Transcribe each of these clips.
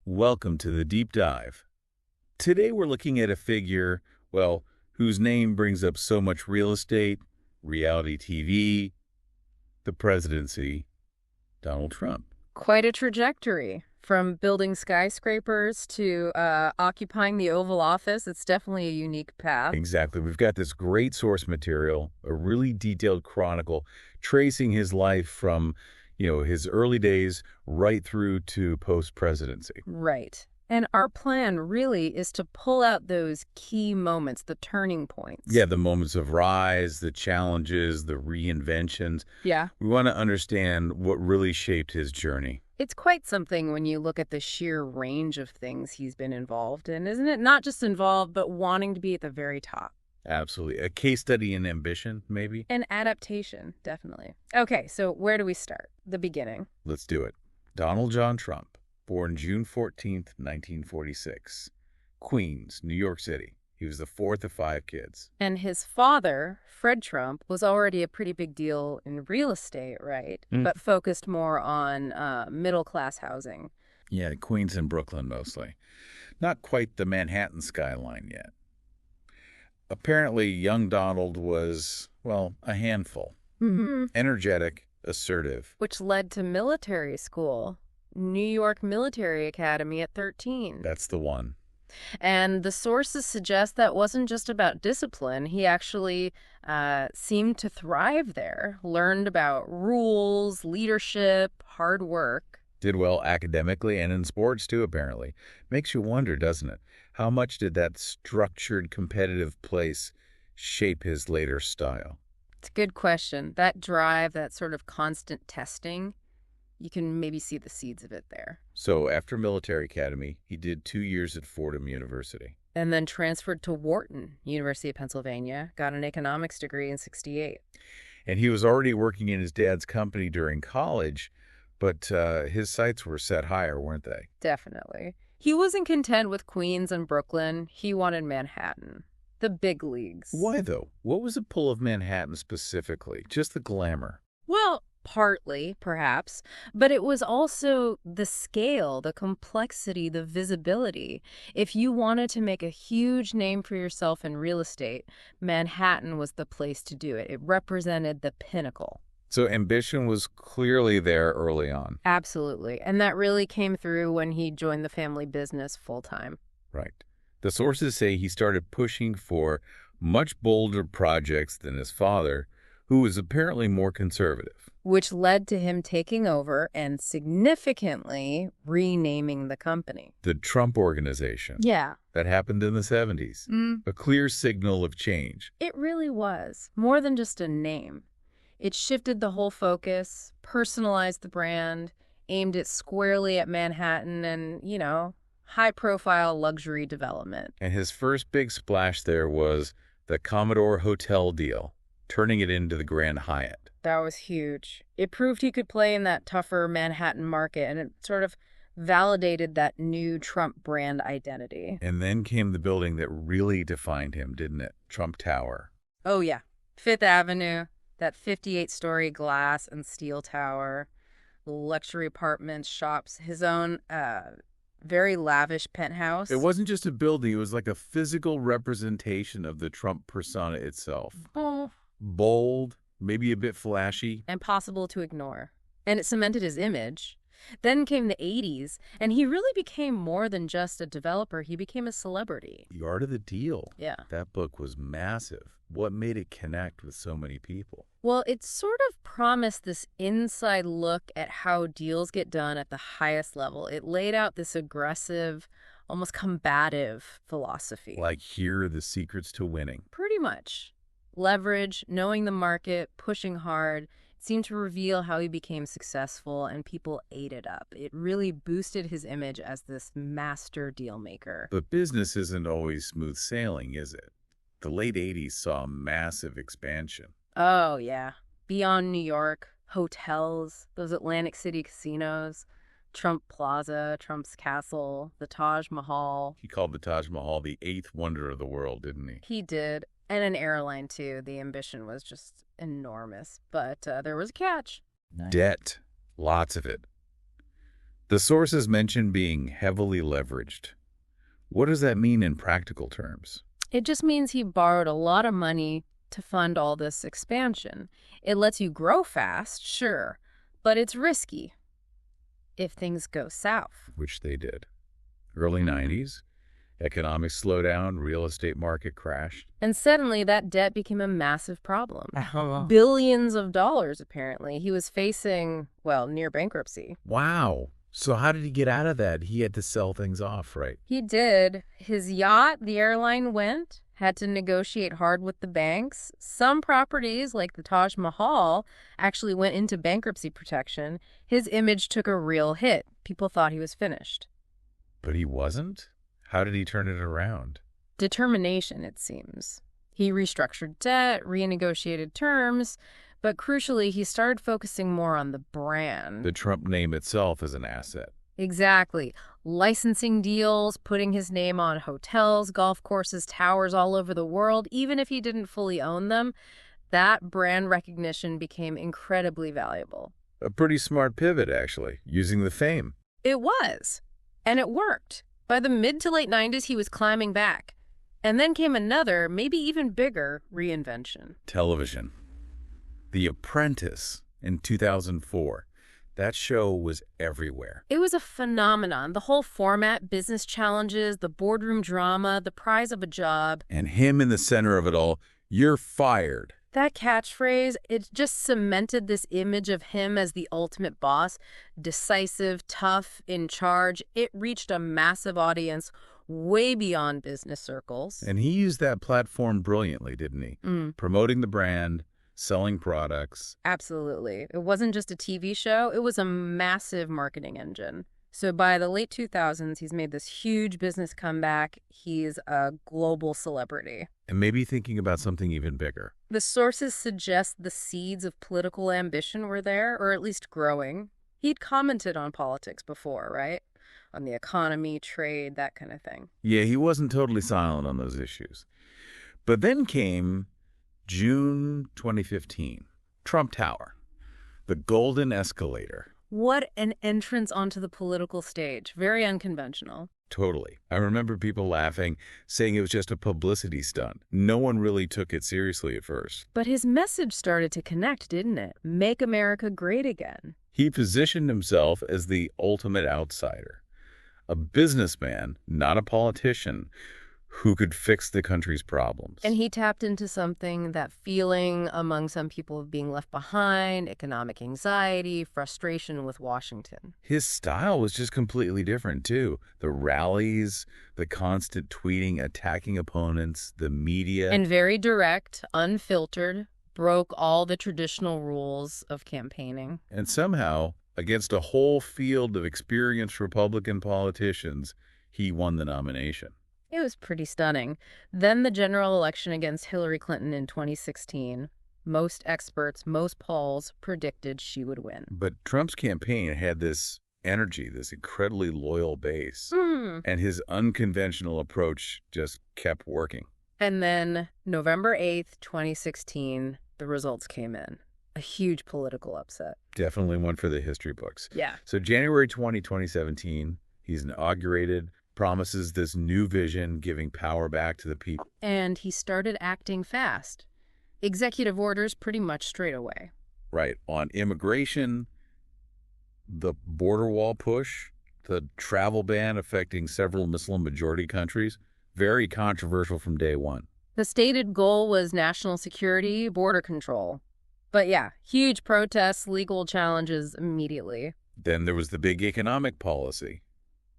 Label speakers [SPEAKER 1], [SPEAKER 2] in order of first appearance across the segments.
[SPEAKER 1] Welcome to the deep dive. Today we're looking at a figure, whose name brings up so much real estate, reality TV, the presidency, Donald Trump.
[SPEAKER 2] Quite a trajectory from building skyscrapers to occupying the Oval Office. It's definitely a unique path.
[SPEAKER 1] Exactly. We've got this great source material, a really detailed chronicle tracing his life from, his early days right through to post-presidency.
[SPEAKER 2] Right. And our plan really is to pull out those key moments, the turning points.
[SPEAKER 1] Yeah, the moments of rise, the challenges, the reinventions.
[SPEAKER 2] Yeah.
[SPEAKER 1] We want to understand what really shaped his journey.
[SPEAKER 2] It's quite something when you look at the sheer range of things he's been involved in, isn't it? Not just involved, but wanting to be at the very top.
[SPEAKER 1] Absolutely. A case study in ambition, maybe?
[SPEAKER 2] An adaptation, definitely. Okay, so where do we start? The beginning.
[SPEAKER 1] Let's do it. Donald John Trump, born June 14th, 1946. Queens, New York City. He was the fourth of five kids.
[SPEAKER 2] And his father, Fred Trump, was already a pretty big deal in real estate, right? But focused more on middle-class housing.
[SPEAKER 1] Yeah, Queens and Brooklyn mostly. Not quite the Manhattan skyline yet. Apparently, young Donald was, a handful. Energetic, assertive.
[SPEAKER 2] Which led to military school, New York Military Academy at 13.
[SPEAKER 1] That's the one.
[SPEAKER 2] And the sources suggest that wasn't just about discipline. He actually seemed to thrive there, learned about rules, leadership, hard work.
[SPEAKER 1] Did well academically and in sports, too, apparently. Makes you wonder, doesn't it? How much did that structured, competitive place shape his later style?
[SPEAKER 2] It's a good question. That drive, that sort of constant testing, you can maybe see the seeds of it there.
[SPEAKER 1] So after military academy, he did 2 years at Fordham University.
[SPEAKER 2] And then transferred to Wharton, University of Pennsylvania, got an economics degree in '68.
[SPEAKER 1] And he was already working in his dad's company during college, but his sights were set higher, weren't they?
[SPEAKER 2] Definitely. He wasn't content with Queens and Brooklyn. He wanted Manhattan. The big leagues.
[SPEAKER 1] Why, though? What was the pull of Manhattan specifically? Just the glamour?
[SPEAKER 2] Well, partly, perhaps, but it was also the scale, the complexity, the visibility. If you wanted to make a huge name for yourself in real estate, Manhattan was the place to do it. It represented the pinnacle.
[SPEAKER 1] So ambition was clearly there early on.
[SPEAKER 2] Absolutely. And that really came through when he joined the family business full-time.
[SPEAKER 1] Right. The sources say he started pushing for much bolder projects than his father, who was apparently more conservative.
[SPEAKER 2] Which led to him taking over and significantly renaming the company.
[SPEAKER 1] The Trump Organization.
[SPEAKER 2] Yeah.
[SPEAKER 1] That happened in the 70s. A clear signal of change.
[SPEAKER 2] It really was. More than just a name. It shifted the whole focus, personalized the brand, aimed it squarely at Manhattan and, high-profile luxury development.
[SPEAKER 1] And his first big splash there was the Commodore Hotel deal, turning it into the Grand Hyatt.
[SPEAKER 2] That was huge. It proved he could play in that tougher Manhattan market, and it sort of validated that new Trump brand identity.
[SPEAKER 1] And then came the building that really defined him, didn't it? Trump Tower.
[SPEAKER 2] Oh, yeah. Fifth Avenue, that 58-story glass and steel tower, luxury apartments, shops, his own very lavish penthouse.
[SPEAKER 1] It wasn't just a building. It was like a physical representation of the Trump persona itself.
[SPEAKER 2] Oh.
[SPEAKER 1] Bold, maybe a bit flashy.
[SPEAKER 2] Impossible to ignore. And it cemented his image. Then came the 80s, and he really became more than just a developer. He became a celebrity.
[SPEAKER 1] The Art of the Deal.
[SPEAKER 2] Yeah.
[SPEAKER 1] That book was massive. What made it connect with so many people?
[SPEAKER 2] Well, it sort of promised this inside look at how deals get done at the highest level. It laid out this aggressive, almost combative philosophy.
[SPEAKER 1] Like, here are the secrets to winning.
[SPEAKER 2] Pretty much. Leverage, knowing the market, pushing hard, seemed to reveal how he became successful, and people ate it up. It really boosted his image as this master deal maker.
[SPEAKER 1] But business isn't always smooth sailing, is it? The late 80s saw a massive expansion.
[SPEAKER 2] Oh, yeah. Beyond New York, hotels, those Atlantic City casinos, Trump Plaza, Trump's Castle, the Taj Mahal.
[SPEAKER 1] He called the Taj Mahal the eighth wonder of the world, didn't he?
[SPEAKER 2] He did. And an airline, too. The ambition was just enormous. But there was a catch.
[SPEAKER 1] Debt. Lots of it. The sources mention being heavily leveraged. What does that mean in practical terms?
[SPEAKER 2] It just means he borrowed a lot of money to fund all this expansion. It lets you grow fast, sure, but it's risky if things go south.
[SPEAKER 1] Which they did. Early 90s, economic slowdown, real estate market crashed.
[SPEAKER 2] And suddenly that debt became a massive problem. Billions of dollars, apparently. He was facing, well, near bankruptcy.
[SPEAKER 1] Wow. So how did he get out of that? He had to sell things off, right?
[SPEAKER 2] He did. His yacht, the airline went, had to negotiate hard with the banks. Some properties, like the Taj Mahal, actually went into bankruptcy protection. His image took a real hit. People thought he was finished.
[SPEAKER 1] But he wasn't? How did he turn it around?
[SPEAKER 2] Determination, it seems. He restructured debt, renegotiated terms, but crucially, he started focusing more on the brand.
[SPEAKER 1] The Trump name itself is an asset.
[SPEAKER 2] Exactly. Licensing deals, putting his name on hotels, golf courses, towers all over the world, even if he didn't fully own them, that brand recognition became incredibly valuable.
[SPEAKER 1] A pretty smart pivot, actually, using the fame.
[SPEAKER 2] It was. And it worked. By the mid to late 90s, he was climbing back. And then came another, maybe even bigger, reinvention.
[SPEAKER 1] Television. The Apprentice in 2004. That show was everywhere.
[SPEAKER 2] It was a phenomenon. The whole format, business challenges, the boardroom drama, the prize of a job.
[SPEAKER 1] And him in the center of it all, you're fired.
[SPEAKER 2] That catchphrase, it just cemented this image of him as the ultimate boss, decisive, tough, in charge. It reached a massive audience way beyond business circles.
[SPEAKER 1] And he used that platform brilliantly, didn't he? Promoting the brand, selling products.
[SPEAKER 2] Absolutely. It wasn't just a TV show. It was a massive marketing engine. So by the late 2000s, he's made this huge business comeback. He's a global celebrity.
[SPEAKER 1] And maybe thinking about something even bigger.
[SPEAKER 2] The sources suggest the seeds of political ambition were there, or at least growing. He'd commented on politics before, right? On the economy, trade, that kind of thing.
[SPEAKER 1] Yeah, he wasn't totally silent on those issues. But then came June 2015, Trump Tower, the golden escalator.
[SPEAKER 2] What an entrance onto the political stage. Very unconventional.
[SPEAKER 1] Totally. I remember people laughing, saying it was just a publicity stunt. No one really took it seriously at first.
[SPEAKER 2] But his message started to connect, didn't it? Make America great again.
[SPEAKER 1] He positioned himself as the ultimate outsider, a businessman, not a politician, who could fix the country's problems.
[SPEAKER 2] And he tapped into something, that feeling among some people of being left behind, economic anxiety, frustration with Washington.
[SPEAKER 1] His style was just completely different, too. The rallies, the constant tweeting, attacking opponents, the media.
[SPEAKER 2] And very direct, unfiltered, broke all the traditional rules of campaigning.
[SPEAKER 1] And somehow, against a whole field of experienced Republican politicians, he won the nomination.
[SPEAKER 2] It was pretty stunning. Then the general election against Hillary Clinton in 2016. Most experts, most polls predicted she would win.
[SPEAKER 1] But Trump's campaign had this energy, this incredibly loyal base. And his unconventional approach just kept working.
[SPEAKER 2] And then November 8th, 2016, the results came in. A huge political upset.
[SPEAKER 1] Definitely one for the history books.
[SPEAKER 2] Yeah.
[SPEAKER 1] So January 2017, he's inaugurated, promises this new vision, giving power back to the people.
[SPEAKER 2] And he started acting fast. Executive orders pretty much straight away.
[SPEAKER 1] Right. On immigration, the border wall push, the travel ban affecting several Muslim-majority countries, very controversial from day one.
[SPEAKER 2] The stated goal was national security, border control. But yeah, huge protests, legal challenges immediately.
[SPEAKER 1] Then there was the big economic policy,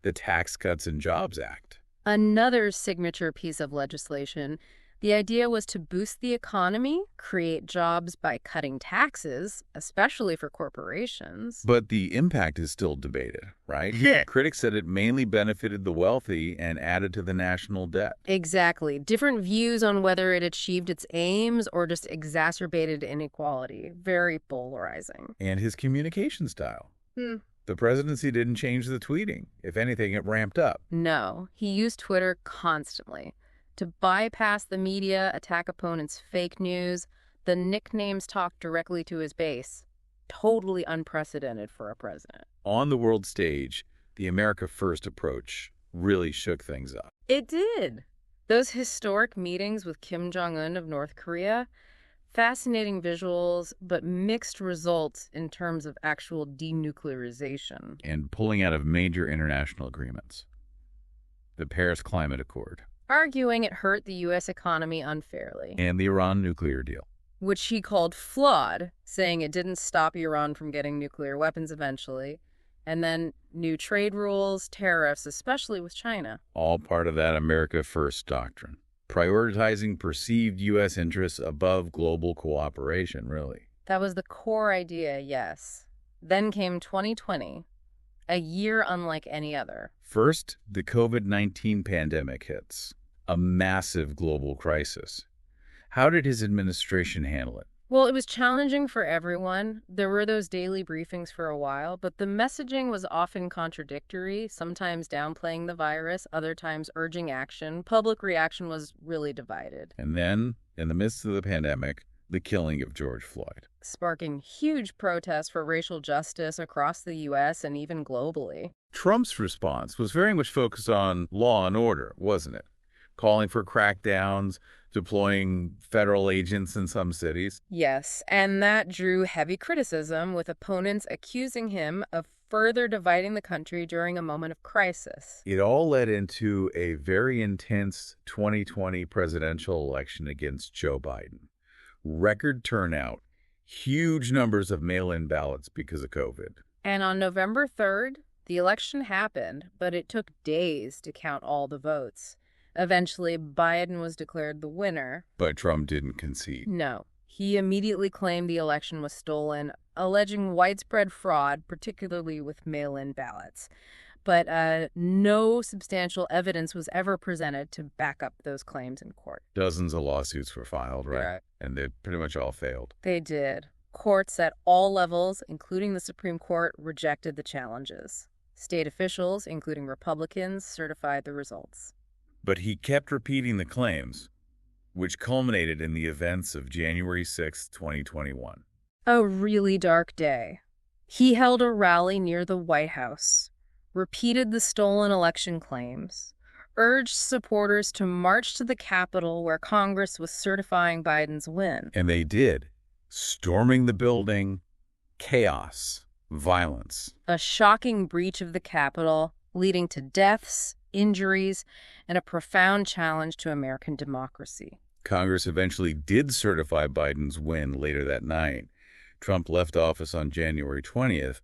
[SPEAKER 1] the Tax Cuts and Jobs Act.
[SPEAKER 2] Another signature piece of legislation. The idea was to boost the economy, create jobs by cutting taxes, especially for corporations.
[SPEAKER 1] But the impact is still debated, right?
[SPEAKER 2] Yeah.
[SPEAKER 1] Critics said it mainly benefited the wealthy and added to the national debt.
[SPEAKER 2] Exactly. Different views on whether it achieved its aims or just exacerbated inequality. Very polarizing.
[SPEAKER 1] And his communication style. The presidency didn't change the tweeting. If anything, it ramped up.
[SPEAKER 2] No, he used Twitter constantly. To bypass the media, attack opponents' fake news, the nicknames talked directly to his base. totally unprecedented for a president.
[SPEAKER 1] On the world stage, the America First approach really shook things up.
[SPEAKER 2] It did. Those historic meetings with Kim Jong-un of North Korea, fascinating visuals, but mixed results in terms of actual denuclearization.
[SPEAKER 1] And pulling out of major international agreements. The Paris Climate Accord.
[SPEAKER 2] Arguing it hurt the U.S. economy unfairly.
[SPEAKER 1] And the Iran nuclear deal.
[SPEAKER 2] Which he called flawed, saying it didn't stop Iran from getting nuclear weapons eventually. And then new trade rules, tariffs, especially with China.
[SPEAKER 1] All part of that America First doctrine. Prioritizing perceived U.S. interests above global cooperation, really.
[SPEAKER 2] That was the core idea, yes. Then came 2020, a year unlike any other.
[SPEAKER 1] First, the COVID-19 pandemic hits. A massive global crisis. How did his administration handle it?
[SPEAKER 2] Well, it was challenging for everyone. There were those daily briefings for a while, but the messaging was often contradictory, sometimes downplaying the virus, other times urging action. Public reaction was really divided.
[SPEAKER 1] And then, in the midst of the pandemic, the killing of George Floyd.
[SPEAKER 2] Sparking huge protests for racial justice across the U.S. and even globally.
[SPEAKER 1] Trump's response was very much focused on law and order, wasn't it? Calling for crackdowns, deploying federal agents in some cities.
[SPEAKER 2] Yes, and that drew heavy criticism, with opponents accusing him of further dividing the country during a moment of crisis.
[SPEAKER 1] It all led into a very intense 2020 presidential election against Joe Biden. Record turnout, huge numbers of mail-in ballots because of COVID.
[SPEAKER 2] And on November 3rd, the election happened, but it took days to count all the votes. Eventually, Biden was declared the winner.
[SPEAKER 1] But Trump didn't concede.
[SPEAKER 2] No. He immediately claimed the election was stolen, alleging widespread fraud, particularly with mail-in ballots. But no substantial evidence was ever presented to back up those claims in court.
[SPEAKER 1] Dozens of lawsuits were filed, right?
[SPEAKER 2] Right.
[SPEAKER 1] And they pretty much all failed.
[SPEAKER 2] They did. Courts at all levels, including the Supreme Court, rejected the challenges. State officials, including Republicans, certified the results.
[SPEAKER 1] But he kept repeating the claims, which culminated in the events of January 6, 2021.
[SPEAKER 2] A really dark day. He held a rally near the White House, repeated the stolen election claims, urged supporters to march to the Capitol where Congress was certifying Biden's win.
[SPEAKER 1] And they did, storming the building, chaos, violence.
[SPEAKER 2] A shocking breach of the Capitol, leading to deaths, injuries, and a profound challenge to American democracy.
[SPEAKER 1] Congress eventually did certify Biden's win later that night. Trump left office on January 20th,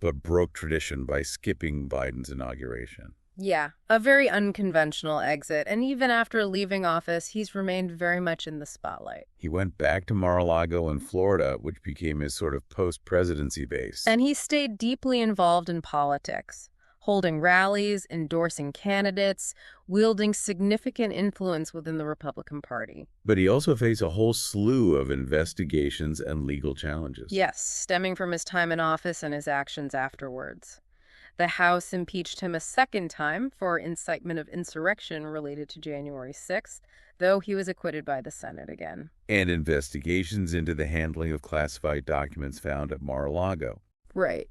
[SPEAKER 1] but broke tradition by skipping Biden's inauguration.
[SPEAKER 2] Yeah, a very unconventional exit, and even after leaving office, he's remained very much in the spotlight.
[SPEAKER 1] He went back to Mar-a-Lago in Florida, which became his sort of post-presidency base.
[SPEAKER 2] And he stayed deeply involved in politics, holding rallies, endorsing candidates, wielding significant influence within the Republican Party.
[SPEAKER 1] But he also faced a whole slew of investigations and legal challenges.
[SPEAKER 2] Yes, stemming from his time in office and his actions afterwards. The House impeached him a second time for incitement of insurrection related to January 6th, though he was acquitted by the Senate again.
[SPEAKER 1] And investigations into the handling of classified documents found at Mar-a-Lago.
[SPEAKER 2] Right.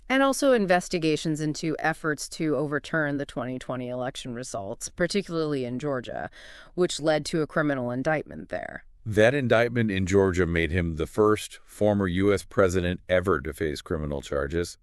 [SPEAKER 2] And also investigations into efforts to overturn the 2020 election results, particularly in Georgia, which led to a criminal indictment there.
[SPEAKER 1] That indictment in Georgia made him the first former U.S. president ever to face criminal charges.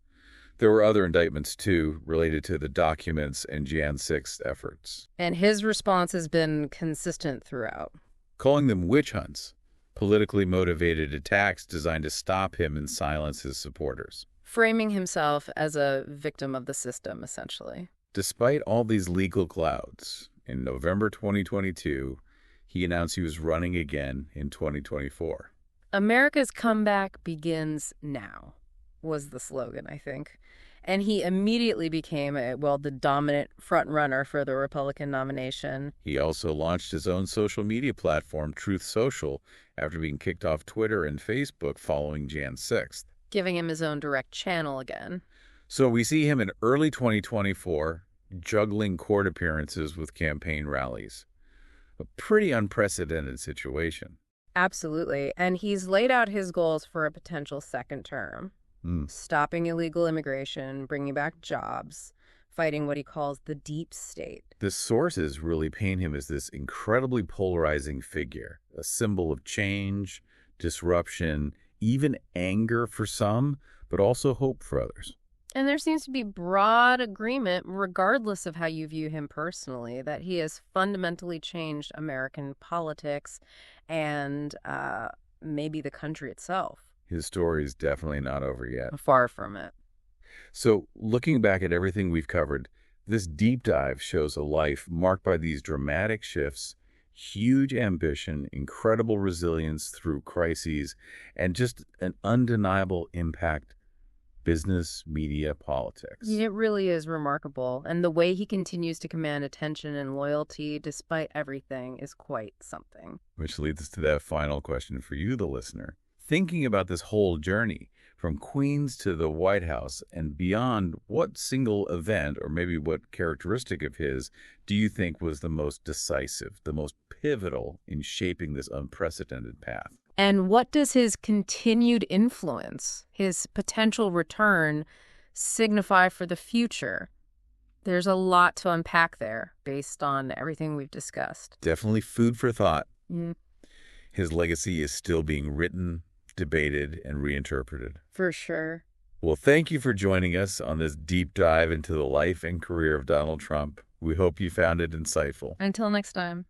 [SPEAKER 1] There were other indictments, too, related to the documents and Jan 6 efforts.
[SPEAKER 2] And his response has been consistent throughout.
[SPEAKER 1] Calling them witch hunts, politically motivated attacks designed to stop him and silence his supporters.
[SPEAKER 2] Framing himself as a victim of the system, essentially.
[SPEAKER 1] Despite all these legal clouds, in November 2022, he announced he was running again in 2024.
[SPEAKER 2] America's comeback begins now, was the slogan, I think. And he immediately became, the dominant front-runner for the Republican nomination.
[SPEAKER 1] He also launched his own social media platform, Truth Social, after being kicked off Twitter and Facebook following Jan 6th.
[SPEAKER 2] Giving him his own direct channel again.
[SPEAKER 1] So we see him in early 2024, juggling court appearances with campaign rallies. A pretty unprecedented situation.
[SPEAKER 2] Absolutely. And he's laid out his goals for a potential second term.
[SPEAKER 1] Mm.
[SPEAKER 2] Stopping illegal immigration, bringing back jobs, fighting what he calls the deep state.
[SPEAKER 1] The sources really paint him as this incredibly polarizing figure, a symbol of change, disruption, even anger for some, but also hope for others.
[SPEAKER 2] And there seems to be broad agreement, regardless of how you view him personally, that he has fundamentally changed American politics and maybe the country itself.
[SPEAKER 1] His story is definitely not over yet.
[SPEAKER 2] Far from it.
[SPEAKER 1] So, looking back at everything we've covered, this deep dive shows a life marked by these dramatic shifts, huge ambition, incredible resilience through crises, and just an undeniable impact business, media, politics.
[SPEAKER 2] It really is remarkable. And the way he continues to command attention and loyalty despite everything is quite something.
[SPEAKER 1] Which leads us to that final question for you, the listener. Thinking about this whole journey, from Queens to the White House and beyond, what single event or maybe what characteristic of his do you think was the most decisive, the most pivotal in shaping this unprecedented path?
[SPEAKER 2] And what does his continued influence, his potential return, signify for the future? There's a lot to unpack there based on everything we've discussed.
[SPEAKER 1] Definitely food for thought.
[SPEAKER 2] Mm,
[SPEAKER 1] His legacy is still being written, debated, and reinterpreted.
[SPEAKER 2] for sure.
[SPEAKER 1] Well, thank you for joining us on this deep dive into the life and career of Donald Trump. We hope you found it insightful.
[SPEAKER 2] Until next time.